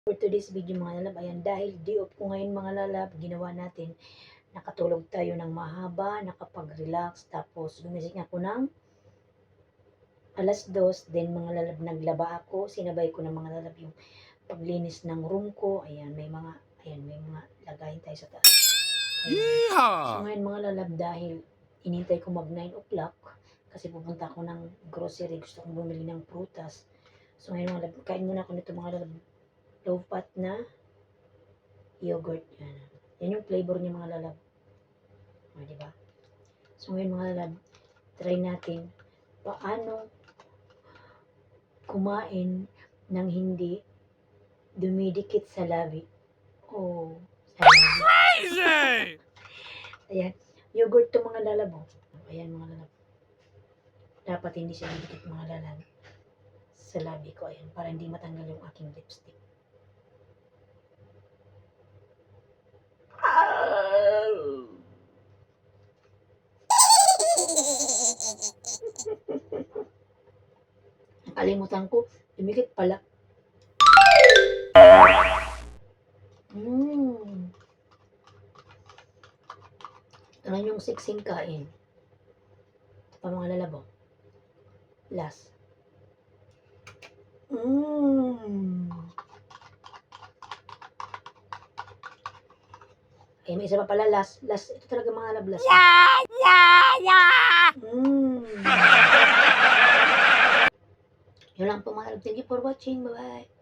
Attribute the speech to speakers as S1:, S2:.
S1: For today's video mga lalab, ayan, dahil day off ko ngayon mga lalab, ginawa natin, nakatulog tayo ng mahaba, nakapag-relax, tapos gumising ako ng alas 2, then mga lalab, naglaba ako, sinabay ko ng mga lalab yung paglinis ng room ko, ayan, may mga lagayin tayo sa taas. So ngayon mga lalab, dahil inintay ko mag 9 o'clock, kasi pupunta ako ng grocery, gusto kong bumili ng prutas. So ngayon mga lalab, kain muna ako nito mga lalab, low fat na yogurt. Yan yung flavor niya mga lalab. O, diba? So ngayon mga lalab, try natin paano kumain ng hindi dumidikit sa labi. Oh, sa labi.
S2: Crazy!
S1: Ayan, yogurt to mga lalab. Oh. Ayan mga lalab. Dapat hindi siya didikit mga lalab sa labi ko. Ayan, para hindi matanggal yung aking lipstick. Nakalimutan ko, dumikit pala. Ano yung siksing kain? Ito pa mga lalabo. Last. Ay, may isa pa pala last. Ito talaga mga lalab last.
S2: Wow! Wow! Wow!
S1: Yun lang po mga lalab. Thank you for watching. Bye-bye.